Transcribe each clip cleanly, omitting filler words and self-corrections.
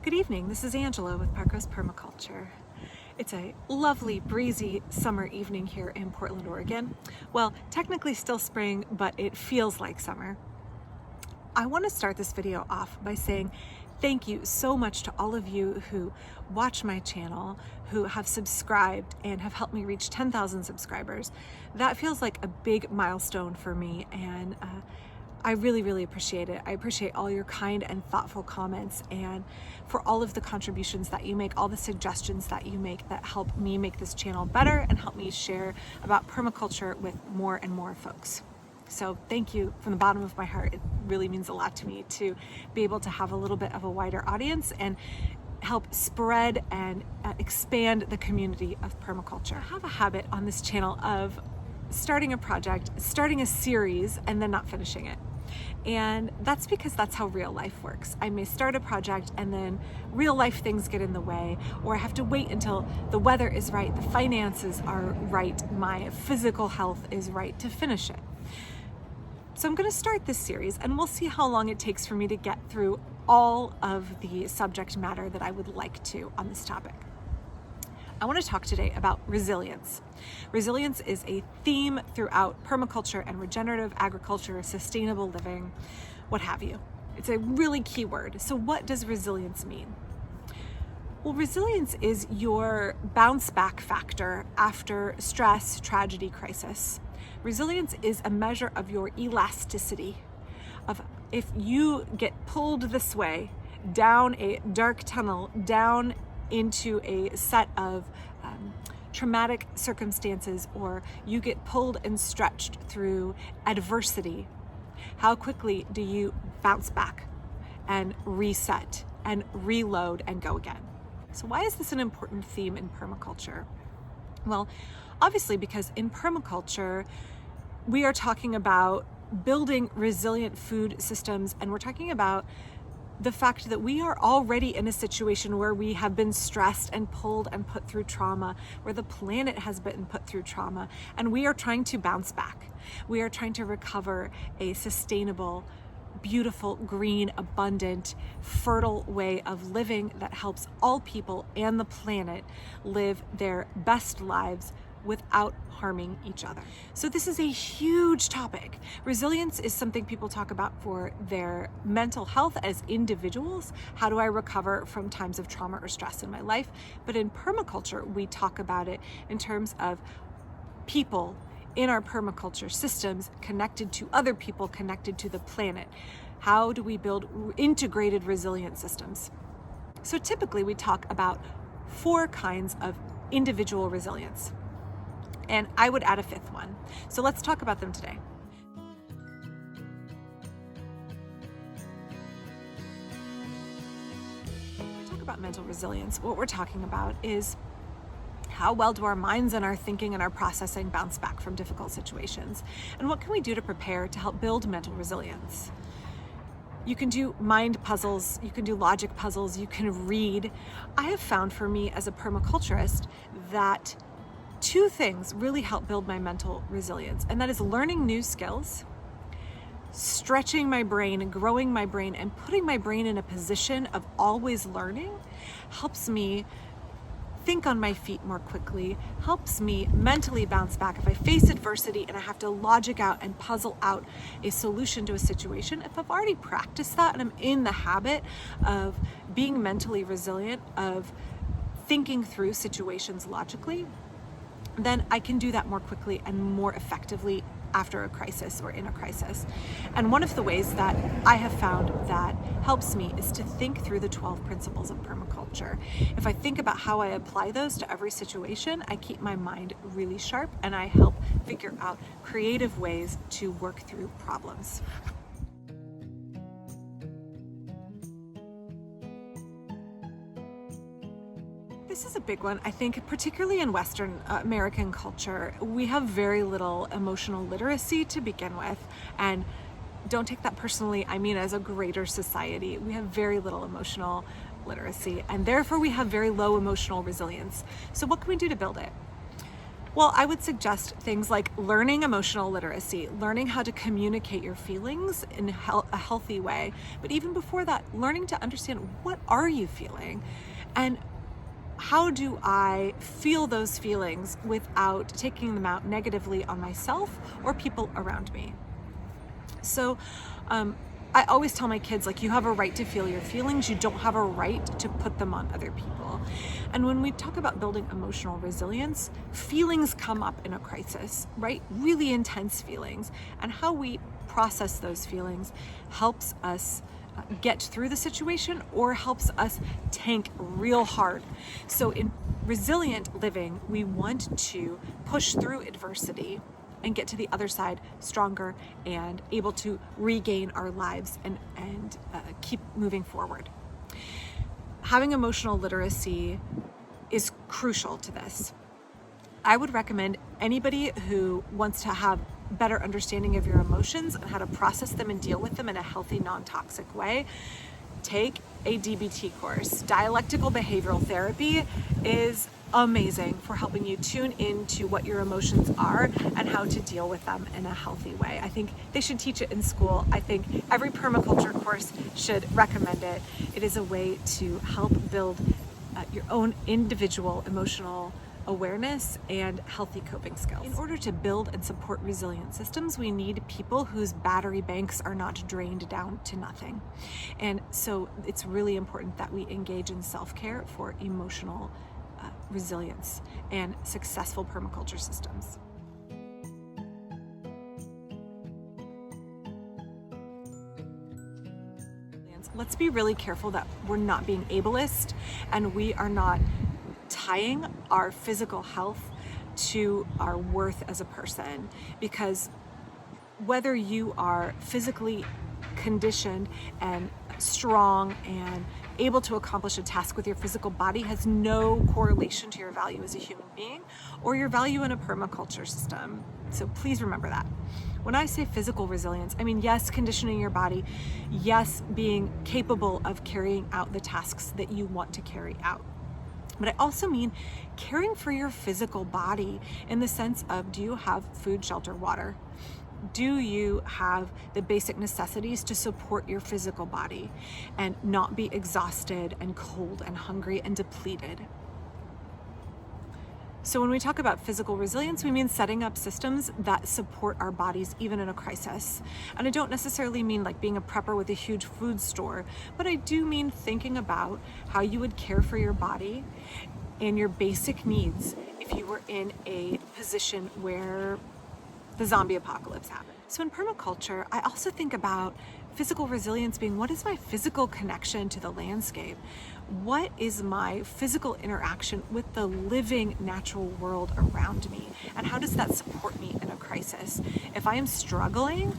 Good evening, this is Angela with Parkos Permaculture. It's a lovely, breezy summer evening here in Portland, Oregon. Well, technically still spring, but it feels like summer. I want to start this video off by saying thank you so much to all of you who watch my channel, who have subscribed and have helped me reach 10,000 subscribers. That feels like a big milestone for me, and I really appreciate it. I appreciate all your kind and thoughtful comments, and for all of the contributions that you make, all the suggestions that you make that help me make this channel better and help me share about permaculture with more and more folks. So thank you from the bottom of my heart. It really means a lot to me to be able to have a little bit of a wider audience and help spread and expand the community of permaculture. I have a habit on this channel of starting a project, starting a series, and then not finishing it. And that's because that's how real life works. I may start a project and then real life things get in the way, or I have to wait until the weather is right, the finances are right, my physical health is right to finish it. So I'm going to start this series and we'll see how long it takes for me to get through all of the subject matter that I would like to on this topic. I want to talk today about resilience. Resilience is a theme throughout permaculture and regenerative agriculture, sustainable living, what have you. It's a really key word. So what does resilience mean? Well, resilience is your bounce back factor after stress, tragedy, crisis. Resilience is a measure of your elasticity, of if you get pulled this way, down a dark tunnel, down into a set of traumatic circumstances, or you get pulled and stretched through adversity, how quickly do you bounce back and reset and reload and go again? So why is this an important theme in permaculture? Well, obviously because in permaculture, we are talking about building resilient food systems, and we're talking about the fact that we are already in a situation where we have been stressed and pulled and put through trauma, where the planet has been put through trauma, and we are trying to bounce back. We are trying to recover a sustainable, beautiful, green, abundant, fertile way of living that helps all people and the planet live their best lives without harming each other. So this is a huge topic. Resilience is something people talk about for their mental health as individuals. How do I recover from times of trauma or stress in my life? But in permaculture, we talk about it in terms of people in our permaculture systems connected to other people, connected to the planet. How do we build integrated resilient systems? So typically we talk about 4 kinds of individual resilience. And I would add a 5th one. So let's talk about them today. When we talk about mental resilience, what we're talking about is how well do our minds and our thinking and our processing bounce back from difficult situations? And what can we do to prepare to help build mental resilience? You can do mind puzzles, you can do logic puzzles, you can read. I have found for me as a permaculturist that 2 things really help build my mental resilience, and that is learning new skills, stretching my brain and growing my brain and putting my brain in a position of always learning helps me think on my feet more quickly, helps me mentally bounce back. If I face adversity and I have to logic out and puzzle out a solution to a situation, if I've already practiced that and I'm in the habit of being mentally resilient, of thinking through situations logically, then I can do that more quickly and more effectively after a crisis or in a crisis. And one of the ways that I have found that helps me is to think through the 12 principles of permaculture. If I think about how I apply those to every situation, I keep my mind really sharp and I help figure out creative ways to work through problems. This is a big one. I think particularly in Western American culture, we have very little emotional literacy to begin with. And don't take that personally, I mean as a greater society, we have very little emotional literacy, and therefore we have very low emotional resilience. So what can we do to build it? Well, I would suggest things like learning emotional literacy, learning how to communicate your feelings in a healthy way. But even before that, learning to understand, what are you feeling? And how do I feel those feelings without taking them out negatively on myself or people around me? So I always tell my kids, like, you have a right to feel your feelings. You don't have a right to put them on other people. And when we talk about building emotional resilience, feelings come up in a crisis, right? Really intense feelings. And how we process those feelings helps us get through the situation or helps us tank real hard. So in resilient living, we want to push through adversity and get to the other side stronger and able to regain our lives and keep moving forward. Having emotional literacy is crucial to this. I would recommend anybody who wants to have better understanding of your emotions and how to process them and deal with them in a healthy, non-toxic way, take a DBT course. Dialectical behavioral therapy is amazing for helping you tune into what your emotions are and how to deal with them in a healthy way. I think they should teach it in school. I think every permaculture course should recommend it. It is a way to help build your own individual emotional awareness and healthy coping skills. In order to build and support resilient systems, we need people whose battery banks are not drained down to nothing. And so it's really important that we engage in self-care for emotional resilience and successful permaculture systems. Let's be really careful that we're not being ableist and we are not tying our physical health to our worth as a person, because whether you are physically conditioned and strong and able to accomplish a task with your physical body has no correlation to your value as a human being or your value in a permaculture system. So please remember that. When I say physical resilience, I mean, yes, conditioning your body, yes, being capable of carrying out the tasks that you want to carry out. But I also mean caring for your physical body in the sense of, do you have food, shelter, water? Do you have the basic necessities to support your physical body and not be exhausted and cold and hungry and depleted? So when we talk about physical resilience, we mean setting up systems that support our bodies even in a crisis. And I don't necessarily mean like being a prepper with a huge food store, but I do mean thinking about how you would care for your body and your basic needs if you were in a position where the zombie apocalypse happened. So in permaculture, I also think about physical resilience being, what is my physical connection to the landscape? What is my physical interaction with the living natural world around me? And how does that support me in a crisis? If I am struggling,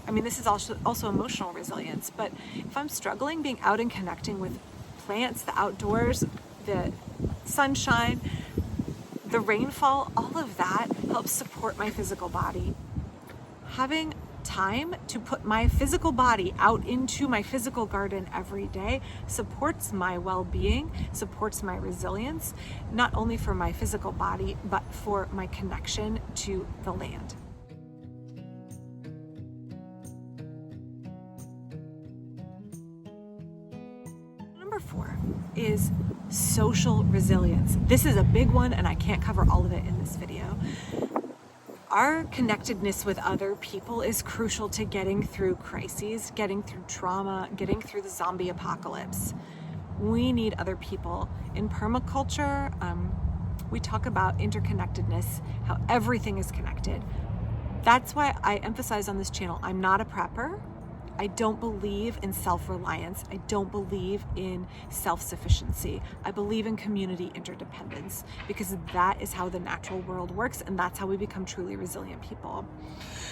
this is also emotional resilience, but if I'm struggling, being out and connecting with plants, the outdoors, the sunshine, the rainfall, all of that helps support my physical body. Having time to put my physical body out into my physical garden every day supports my well-being, supports my resilience, not only for my physical body, but for my connection to the land. Number 4 is social resilience. This is a big one, and I can't cover all of it in this video. Our connectedness with other people is crucial to getting through crises, getting through trauma, getting through the zombie apocalypse. We need other people. In permaculture, we talk about interconnectedness, how everything is connected. That's why I emphasize on this channel, I'm not a prepper. I don't believe in self-reliance. I don't believe in self-sufficiency. I believe in community interdependence, because that is how the natural world works, and that's how we become truly resilient people.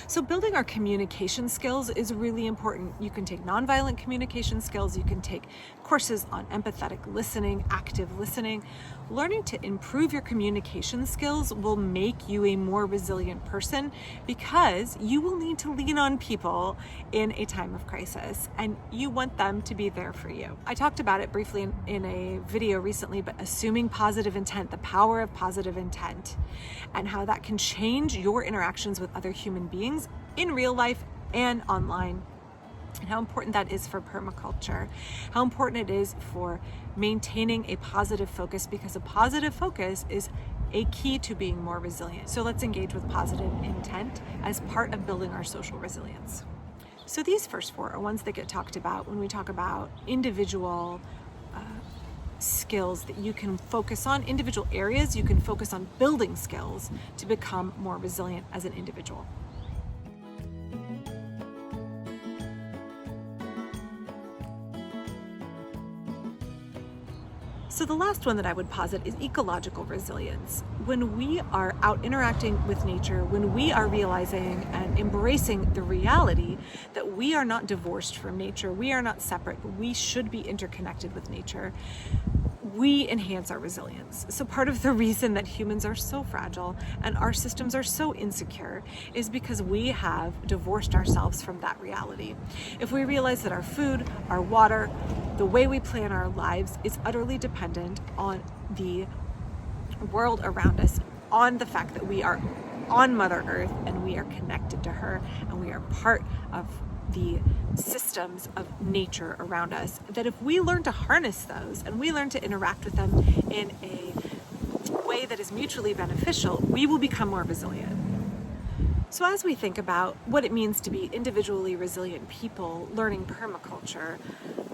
So building our communication skills is really important. You can take nonviolent communication skills. You can take courses on empathetic listening, active listening. Learning to improve your communication skills will make you a more resilient person, because you will need to lean on people in a time of crisis, and you want them to be there for you. I talked about it briefly in a video recently, but assuming positive intent, the power of positive intent, and how that can change your interactions with other human beings in real life and online, and how important that is for permaculture, how important it is for maintaining a positive focus, because a positive focus is a key to being more resilient. So let's engage with positive intent as part of building our social resilience. So these first four are ones that get talked about when we talk about individual skills that you can focus on, individual areas you can focus on building skills to become more resilient as an individual. So the last one that I would posit is ecological resilience. When we are out interacting with nature, when we are realizing and embracing the reality that we are not divorced from nature, we are not separate, but we should be interconnected with nature, we enhance our resilience. So part of the reason that humans are so fragile and our systems are so insecure is because we have divorced ourselves from that reality. If we realize that our food, our water, the way we plan our lives is utterly dependent on the world around us, on the fact that we are on Mother Earth and we are connected to her and we are part of the systems of nature around us, that if we learn to harness those and we learn to interact with them in a way that is mutually beneficial, we will become more resilient. So as we think about what it means to be individually resilient people learning permaculture,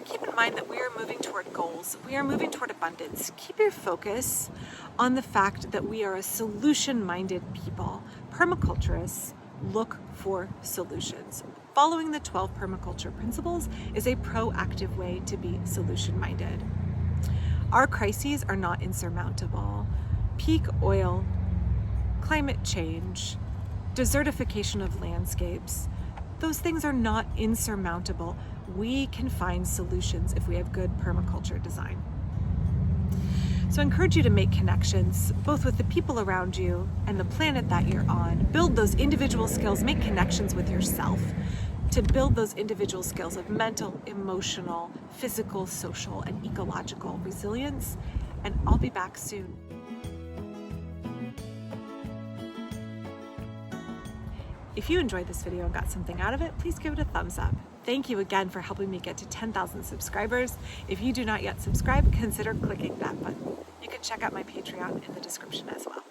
keep in mind that we are moving toward goals. We are moving toward abundance. Keep your focus on the fact that we are a solution-minded people. Permaculturists look for solutions. Following the 12 permaculture principles is a proactive way to be solution-minded. Our crises are not insurmountable. Peak oil, climate change, desertification of landscapes, those things are not insurmountable. We can find solutions if we have good permaculture design. So I encourage you to make connections, both with the people around you and the planet that you're on. Build those individual skills, make connections with yourself to build those individual skills of mental, emotional, physical, social, and ecological resilience. And I'll be back soon. If you enjoyed this video and got something out of it, please give it a thumbs up. Thank you again for helping me get to 10,000 subscribers. If you do not yet subscribe, consider clicking that button. You can check out my Patreon in the description as well.